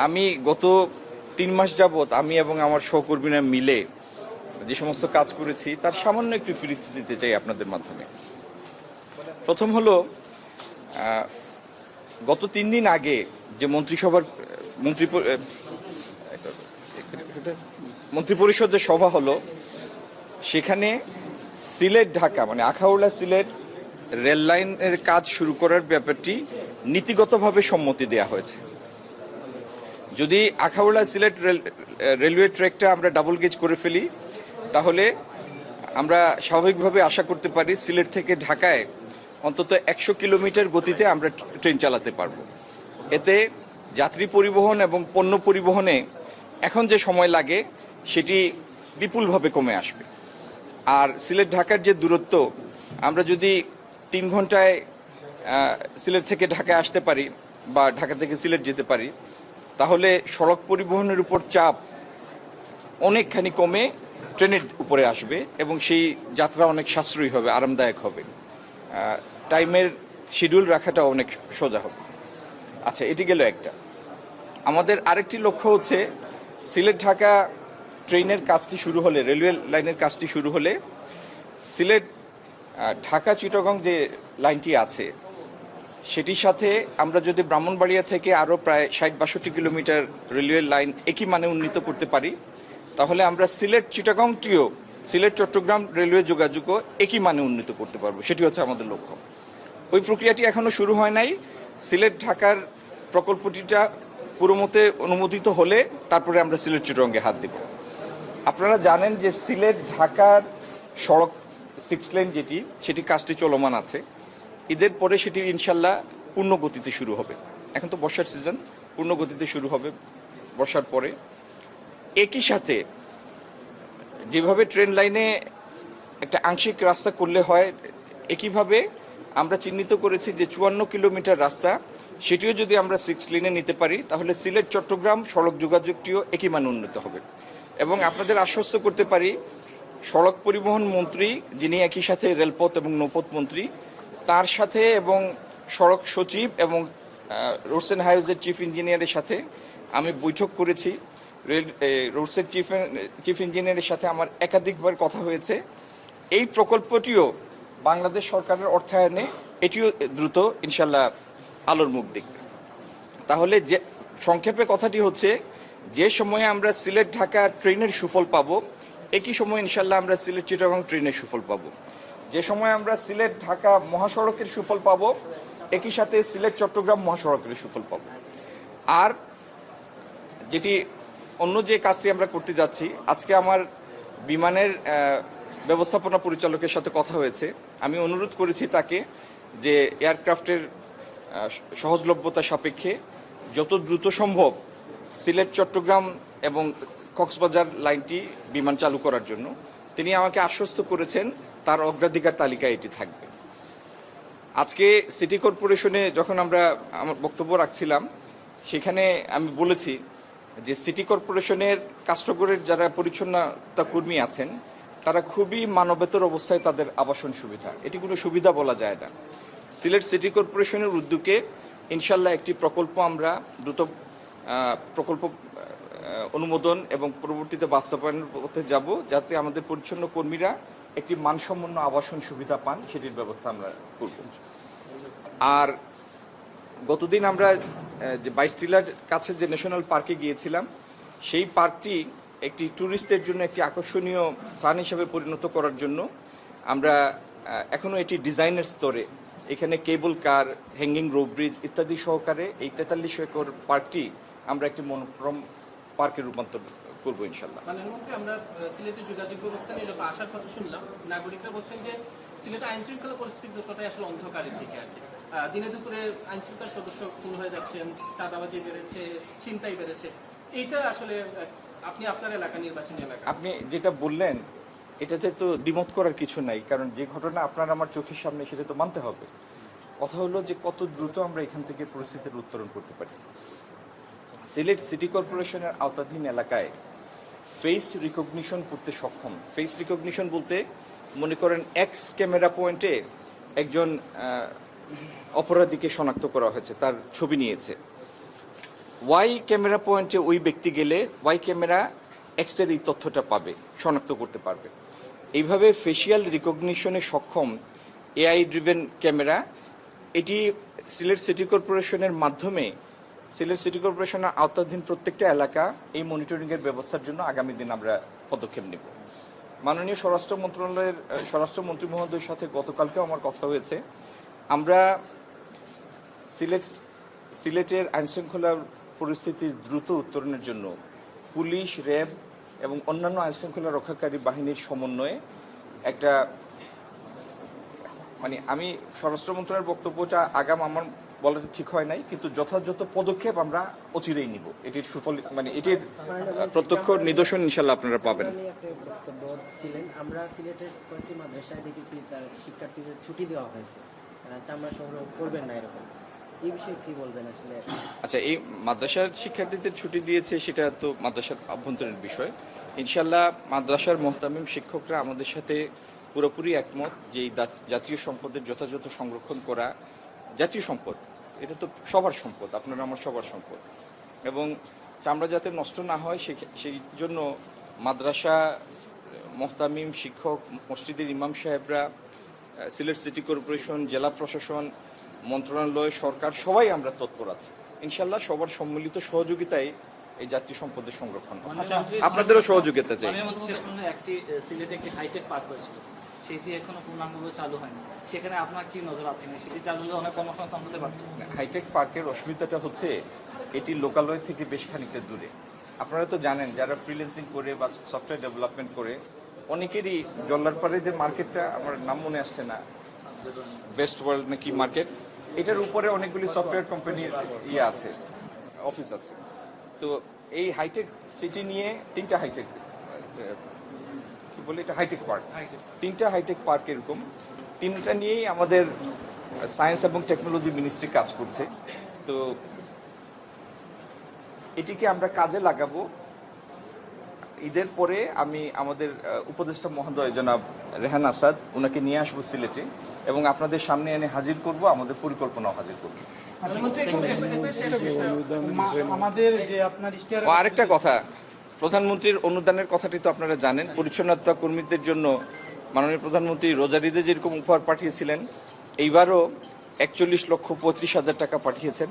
আমি গত ৩ মাস যাবৎ আমি এবং আমার সহকর্মীরা মিলে যে সমস্ত কাজ করেছি তার সামান্য একটু ফিরিস্তি দিতে চাই আপনাদের মাধ্যমে। প্রথম হলো, গত ৩ দিন আগে যে মন্ত্রিপরিষদের সভা হলো, সেখানে সিলেট ঢাকা মানে আখাউড়া সিলেট রেল লাইনের কাজ শুরু করার ব্যাপারটি নীতিগতভাবে সম্মতি দেওয়া হয়েছে। যদি আখাউড়া সিলেট রেলওয়ে ট্র্যাকটা আমরা ডাবল গেজ করে ফেলি, তাহলে আমরা স্বাভাবিকভাবে আশা করতে পারি সিলেট থেকে ঢাকায় অন্তত ১০০ কিলোমিটার গতিতে আমরা ট্রেন চালাতে পারব। এতে যাত্রী পরিবহন এবং পণ্য পরিবহনে এখন যে সময় লাগে সেটি বিপুলভাবে কমে আসবে। আর সিলেট ঢাকার যে দূরত্ব, আমরা যদি ৩ ঘন্টায় সিলেট থেকে ঢাকায় আসতে পারি বা ঢাকা থেকে সিলেট যেতে পারি, তাহলে সড়ক পরিবহনের উপর চাপ অনেকখানি কমে ট্রেনের উপরে আসবে এবং সেই যাত্রা অনেক সাশ্রয়ী হবে, আরামদায়ক হবে, টাইমের শিডিউল রাখাটা অনেক সোজা হবে। আচ্ছা, এটি গেল একটা। আমাদের আরেকটি লক্ষ্য হচ্ছে, সিলেট ঢাকা ট্রেনের কাজটি শুরু হলে, রেলওয়ে লাইনের কাজটি শুরু হলে সিলেট ঢাকা চিটাগং যে লাইনটি আছে সেটির সাথে আমরা যদি ব্রাহ্মণবাড়িয়া থেকে আরও প্রায় ৬০-৬২ কিলোমিটার রেলওয়ে লাইন একই মানে উন্নীত করতে পারি, তাহলে আমরা সিলেট চিটাগংটিও, সিলেট চট্টগ্রাম রেলওয়ে যোগাযোগও একই মানে উন্নীত করতে পারবো। সেটি হচ্ছে আমাদের লক্ষ্য। ওই প্রক্রিয়াটি এখনও শুরু হয় নাই। সিলেট ঢাকার প্রকল্পটিটা পুরোমতে অনুমোদিত হলে তারপরে আমরা সিলেট চিটাগংয়ে হাত দেব। আপনারা জানেন যে সিলেট ঢাকার সড়ক 6 লেন সেটি কাজটি চলমান আছে। ঈদের পরে সেটি ইনশাল্লাহ পূর্ণ গতিতে শুরু হবে। এখন তো বর্ষার সিজন, পূর্ণ গতিতে শুরু হবে বর্ষার পরে। একই সাথে যেভাবে ট্রেন লাইনে একটা আংশিক রাস্তা করলে হয়, একইভাবে আমরা চিহ্নিত করেছি যে ৫৪ কিলোমিটার রাস্তা, সেটিও যদি আমরা 6 লেনে নিতে পারি, তাহলে সিলেট চট্টগ্রাম সড়ক যোগাযোগটিও একই মান উন্নত হবে। এবং আপনাদের আশ্বস্ত করতে পারি, সড়ক পরিবহন মন্ত্রী, যিনি একই সাথে রেলপথ এবং নৌপথ মন্ত্রী, তার সাথে এবং সড়ক সচিব এবং রোডস অ্যান্ড হাইওয়েজের চিফ ইঞ্জিনিয়ারের সাথে আমি বৈঠক করেছি। রোডসের চিফ ইঞ্জিনিয়ারের সাথে আমার একাধিকবার কথা হয়েছে। এই প্রকল্পটিও বাংলাদেশ সরকারের অর্থায়নে এটিও দ্রুত ইনশাল্লাহ আলোর মুখ দেখবে। তাহলে যে সংক্ষেপে কথাটি হচ্ছে, যে সময়ে আমরা সিলেট ঢাকা ট্রেনের সুফল পাবো, একই সময় ইনশাল্লাহ আমরা সিলেট চিটাগং ট্রেনের সুফল পাবো। যে সময় আমরা সিলেট ঢাকা মহাসড়কের সুফল পাবো, একই সাথে সিলেট চট্টগ্রাম মহাসড়কের সুফল পাবো। আর যেটি অন্য যে কাজটি আমরা করতে যাচ্ছি, আজকে আমার বিমানের ব্যবস্থাপনা পরিচালকের সাথে কথা হয়েছে। আমি অনুরোধ করেছি তাকে যে এয়ারক্রাফটের সহজলভ্যতা সাপেক্ষে যত দ্রুত সম্ভব সিলেট চট্টগ্রাম এবং কক্সবাজার লাইনটি বিমান চালু করার জন্য। তিনি আমাকে আশ্বস্ত করেছেন তার অগ্রাধিকার তালিকায় এটি থাকবে। আজকে সিটি কর্পোরেশনে যখন আমরা আমার বক্তব্য রাখছিলাম, সেখানে আমি বলেছি যে সিটি কর্পোরেশনের কাস্টগরের যারা পরিচ্ছন্নতা কর্মী আছেন, তারা খুবই মানবেতর অবস্থায় তাদের আবাসন সুবিধা, এটি কোনো সুবিধা বলা যায় না। সিলেট সিটি কর্পোরেশনের উদ্যোগে ইনশাল্লাহ একটি প্রকল্প আমরা দ্রুত প্রকল্প অনুমোদন এবং পরবর্তীতে বাস্তবায়নের পথে যাব, যাতে আমাদের পরিচ্ছন্ন কর্মীরা একটি মানসম্পন্ন আবাসন সুবিধা পান, সেটির ব্যবস্থা আমরা করব। আর গতদিন আমরা যে 22 টিলার কাছে যে ন্যাশনাল পার্কে গিয়েছিলাম, সেই পার্কটি একটি ট্যুরিস্টদের জন্য একটি আকর্ষণীয় স্থান হিসেবে পরিণত করার জন্য আমরা এখনও এটি ডিজাইনের স্তরে, এখানে কেবল কার, হ্যাঙ্গিং রোপ ব্রিজ ইত্যাদি সহকারে এই 43 একর পার্কটি আমরা একটি মনোরম পার্কে রূপান্তর করবো ইনশাল্লাহ। আমরা সিলেটের যোগাযোগ ব্যবস্থা নিয়ে যখন আসার কথা শুনলাম, নাগরিকরা বলছেন যে সিলেটের আইন শৃঙ্খলা পরিস্থিতি যতটাই আসলে অন্ধকারের দিকে আর কি। দিনে দুপুরে আইন শৃঙ্খলা সদস্য খুন হয়ে যাচ্ছেন, চাঁদাবাজি বেড়েছে, ছিনতাই বেড়েছে। এইটা আসলে আপনি আপনার এলাকা, নির্বাচনী এলাকা, আপনি যেটা বললেন এটাতে তো দ্বিমত করার কিছু নাই, কারণ যে ঘটনা আপনার আমার চোখের সামনে সেটা তো মানতে হবে। কথা হলো যে কত দ্রুত আমরা এখান থেকে পরিস্থিতির উত্তরণ করতে পারি। সিলেট সিটি কর্পোরেশনের আওতাধীন এলাকায় ফেস রিকগনিশন করতে সক্ষম। ফেস রিকগনিশন বলতে মনে করেন এক্স ক্যামেরা পয়েন্টে একজন অপরাধীকে শনাক্ত করা হয়েছে, তার ছবি নিয়েছে, ওয়াই ক্যামেরা পয়েন্টে ওই ব্যক্তি গেলে ওয়াই ক্যামেরা এক্সের এই তথ্যটা পাবে, শনাক্ত করতে পারবে। এইভাবে ফেসিয়াল রিকগনিশনে সক্ষম এআই ড্রিভেন ক্যামেরা, এটি সিলেট সিটি কর্পোরেশনের মাধ্যমে সিলেট সিটি কর্পোরেশনের আওতাধীন প্রত্যেকটা এলাকা এই মনিটরিংয়ের ব্যবস্থার জন্য আগামী দিন আমরা পদক্ষেপ নেব। মাননীয় স্বরাষ্ট্র মন্ত্রণালয়ের স্বরাষ্ট্রমন্ত্রী মহোদয়ের সাথে গতকালকেও আমার কথা হয়েছে। আমরা সিলেটের আইনশৃঙ্খলার পরিস্থিতির দ্রুত উত্তরণের জন্য পুলিশ, র্যাব এবং অন্যান্য আইনশৃঙ্খলা রক্ষাকারী বাহিনীর সমন্বয়ে একটা আমি স্বরাষ্ট্র মন্ত্রণালয়ের বক্তব্যটা আগাম আমার বলাটা ঠিক হয় নাই, কিন্তু যথাযথ পদক্ষেপ আমরা অচিরেই নিব। এটির সুফল এটির প্রত্যক্ষ নিদর্শন ইনশাল্লাহ আপনারা পাবেন। আমরা সিলেটের কয়েকটি মাদ্রাসায় দেখেছি তার শিক্ষার্থীদের ছুটি দেওয়া হয়েছে, চামড়া সংগ্রহ করবেন না এরকম, এই বিষয়ে কি বলবেন আসলে? আচ্ছা, এই মাদ্রাসার শিক্ষার্থীদের ছুটি দিয়েছে সেটা তো মাদ্রাসার আভ্যন্তরীণ বিষয়। ইনশাল্লাহ মাদ্রাসার মুহতামিম শিক্ষকরা আমাদের সাথে পুরোপুরি একমত যে এই জাতীয় সম্পদের যথাযথ সংরক্ষণ করা, জাতীয় সম্পদ এটা তো সবার সম্পদ, আপনারা আমার সবার সম্পদ, এবং চামড়া যাতে নষ্ট না হয় সেই জন্য মাদ্রাসা, মুহতামিম শিক্ষক, মসজিদের ইমাম সাহেবরা, সিলেট সিটি কর্পোরেশন, জেলা প্রশাসন, মন্ত্রণালয়, সরকার সবাই আমরা তৎপর আছি। ইনশাল্লাহ সবার সম্মিলিত সহযোগিতায় এই জাতীয় সম্পদের সংরক্ষণ হবে। আপনাদেরও সহযোগিতা চাই। একটি সিলেটে একটি হাইটেক পার্ক হয়েছিল, সেটি এখনো পূর্ণাঙ্গভাবে চালু হয়নি, সেখানে আপনার কি নজর আছে? সেটি চালু হলে অনেক কর্মসংস্থান হতে পারত। হাইটেক পার্কের অসুবিধাটা হচ্ছে এটি লোকালয় থেকে বেশ খানিকটা দূরে। আপনারা তো জানেন যারা ফ্রিল্যান্সিং করে বা সফটওয়্যার ডেভেলপমেন্ট করে অনেকেরই জল্লারপাড়ে যে মার্কেটটা, আমার নাম মনে আসছে না, বেস্ট ওয়ার্ল্ড নাকি মার্কেট, এটার উপরে অনেকগুলি সফটওয়্যার কোম্পানির আছে, অফিস আছে। তো এই হাইটেক সিটি নিয়ে তিনটা হাইটেক কি বলে এটা হাইটেক পার্ক, তিনটা হাইটেক পার্ক এরকম তিনটা নিয়েই আমাদের সায়েন্স এবং টেকনোলজি মিনিস্ট্রি কাজ করছে। তো এটিকে আমরা কাজে লাগাবো। ঈদের পরে আমি আমাদের উপদেষ্টা মহোদয় জনাব রেহান আসাদ ওনাকে নিয়ে আসবো সিলেটে এবং আপনাদের সামনে এনে হাজির করব, আমাদের পরিকল্পনাও হাজির করব। আমাদের যে আপনার আরেকটা কথা, প্রধানমন্ত্রীর অনুদানের কথাটি তো আপনারা জানেন। পরিচ্ছন্নতা কর্মীদের জন্য মাননীয় প্রধানমন্ত্রী রোজার ঈদে যেরকম উপহার পাঠিয়েছিলেন, এইবারও 41,35,000 টাকা পাঠিয়েছেন।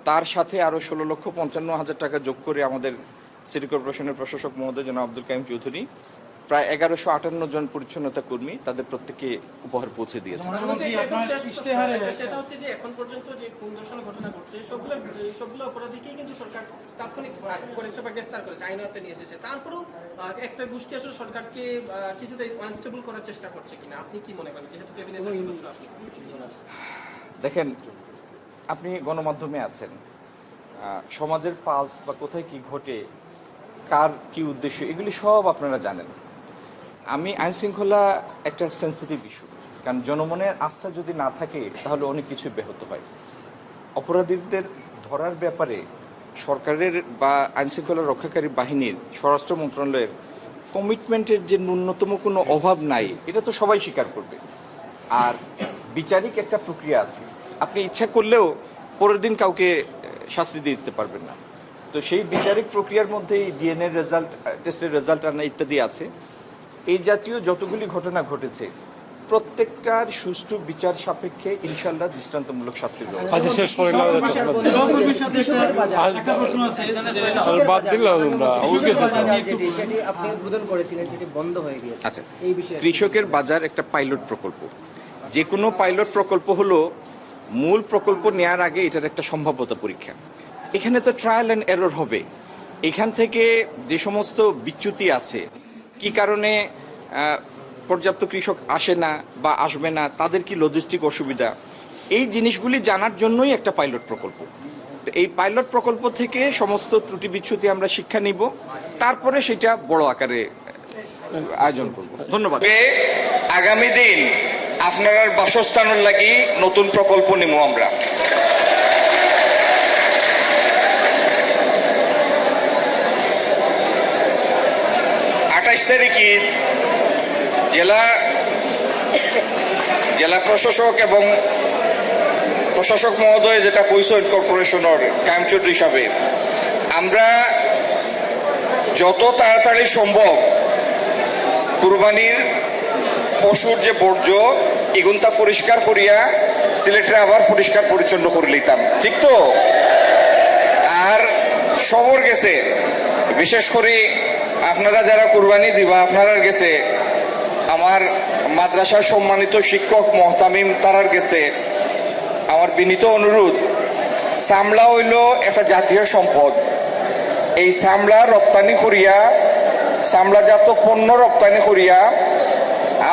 তার সাথে আরও 16,55,000 টাকা যোগ করে আমাদের সিটি কর্পোরেশনের প্রশাসক মহোদয় জনাব আব্দুল কাইম চৌধুরী প্রায় 1158 জন পরিচ্ছন্নতা কর্মী তাদের প্রত্যেককে উপহার পৌঁছে দিয়েছেন। সেটা হচ্ছে যে এখন পর্যন্ত যে খুন ধর্ষণ ঘটনা ঘটছে সবগুলো অপরাধীকেই কিন্তু সরকার তাৎক্ষণিক করেছে বা গ্রেফতার করেছে, আইন আওতায় নিয়ে এসেছে। তারপরেও একটা গোষ্ঠী আসলে সরকারকে কিছুটা আনস্টেবল করার চেষ্টা করছে কিনা আপনি কি মনে করেন, যেহেতু ক্যাবিনেট দেখেন, আপনি গণমাধ্যমে আছেন, সমাজের পালস বা কোথায় কি ঘটে, কার কি উদ্দেশ্য, এগুলি সব আপনারা জানেন। আমি আইন শৃঙ্খলা একটা সেন্সিটিভ ইস্যু, কারণ জনমনের আস্থা যদি না থাকে তাহলে অনেক কিছু ব্যাহত হয়। অপরাধীদের ধরার ব্যাপারে সরকারের বা আইন শৃঙ্খলা রক্ষাকারী বাহিনীর, স্বরাষ্ট্র মন্ত্রণালয়ের কমিটমেন্টের যে ন্যূনতম কোনো অভাব নাই এটা তো সবাই স্বীকার করবে। আর বিচারিক একটা প্রক্রিয়া আছে, আপনি ইচ্ছা করলেও পরের দিন কাউকে শাস্তি দিতে পারবেন না। তো সেই বিচারিক প্রক্রিয়ার মধ্যেই ডিএনএ রেজাল্ট, টেস্টের রেজাল্ট আনা ইত্যাদি আছে। এই জাতীয় যতগুলি ঘটনা ঘটেছে প্রত্যেকটার সুষ্ঠু বিচার সাপেক্ষে ইনশাল্লাহ দৃষ্টান্তমূলক শাস্তির ব্যবস্থা। আচ্ছা, কৃষকের বাজার একটা পাইলট প্রকল্প। যে কোনো পাইলট প্রকল্প হলো মূল প্রকল্প নেওয়ার আগে এটার একটা সম্ভাব্যতা পরীক্ষা। এখানে তো ট্রায়াল অ্যান্ড এরর হবে। এখান থেকে যে সমস্ত বিচ্যুতি আছে, কি কারণে পর্যাপ্ত কৃষক আসে না বা আসবে না, তাদের কি লজিস্টিক অসুবিধা, এই জিনিসগুলি জানার জন্যই একটা পাইলট প্রকল্প। তো এই পাইলট প্রকল্প থেকে সমস্ত ত্রুটি বিচ্যুতি আমরা শিক্ষা নিব, তারপরে সেটা বড় আকারে আয়োজন করব। ধন্যবাদ। আগামী দিন আপনার বাসস্থানের লাগি নতুন প্রকল্প নিব আমরা। 28 তারিখ ঈদ, জেলা প্রশাসক এবং প্রশাসক মহোদয় যেটা কইছেন কর্পোরেশনের কায়েম চৌধুরী সাহেব, আমরা যত তাড়াতাড়ি সম্ভব কুরবানির পশুর যে বর্জ্য এগুনটা পরিষ্কার করিয়া সিলেটে আবার পরিষ্কার পরিচ্ছন্ন করে লইতাম, ঠিক তো? আর শহর গেছে, বিশেষ করে আপনারা যারা কুরবানি দিবা আপনারা গেছে, আমার মাদ্রাসার সম্মানিত শিক্ষক মহতামিম তারার গেছে আমার বিনীত অনুরোধ, চামড়া হইল একটা জাতীয় সম্পদ। এই চামড়া রপ্তানি করিয়া, চামড়াজাত পণ্য রপ্তানি করিয়া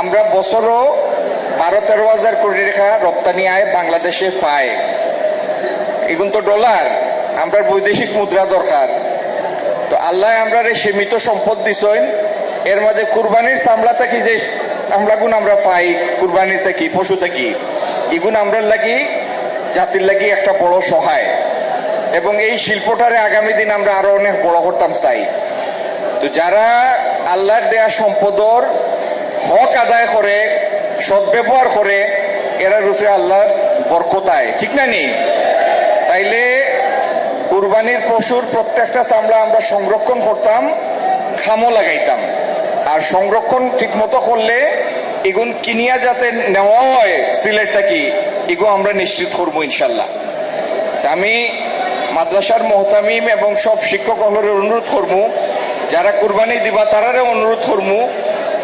আমরা বছরও 12-13 হাজার কোটি টাকা রপ্তানি আয় বাংলাদেশে পায়। এগুন তো ডলার, আমরা বৈদেশিক মুদ্রা দরকার। তো আল্লাহ আমরা সীমিত সম্পদ দিছেন, এর মাঝে কুরবানির চামড়া থাকি যে চামড়াগুন আমরা পাই কুরবানির থাকি পশু থাকি, এগুন আমরা লাগি জাতির লাগি একটা বড় সহায়, এবং এই শিল্পটারে আগামী দিন আমরা আরো অনেক বড় করতাম চাই। তো যারা আল্লাহর দেয়া সম্পদর হক আদায় করে, সদ্ব্যবহার করে, এরা রূপে আল্লাহর বরকতায়, ঠিক না নি? তাইলে কুরবানির পশুর প্রত্যেকটা চামড়া আমরা সংরক্ষণ করতাম, খামও লাগাইতাম। আর সংরক্ষণ ঠিক মতো করলে এগুন কিনিয়া যাতে নেওয়া হয় সিলেট থাকি, এগুলো আমরা নিশ্চিত করবো ইনশাল্লাহ। আমি মাদ্রাসার মহতামিম এবং সব শিক্ষক হলের অনুরোধ করবো, যারা কুরবানি দিবা তারারে অনুরোধ করবো,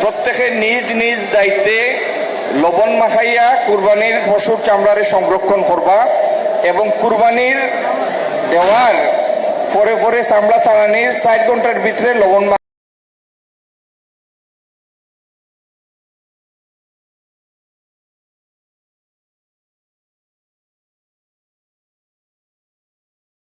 প্রত্যেকে নিজ নিজ দায়িত্বে লবণ মাখাইয়া কুরবানির পশুর চামড়ারে সংরক্ষণ করবা, এবং কুরবানির দেওয়ার পরে পরে চামড়া ছাড়ানির 4 ঘন্টার ভিতরে লবণ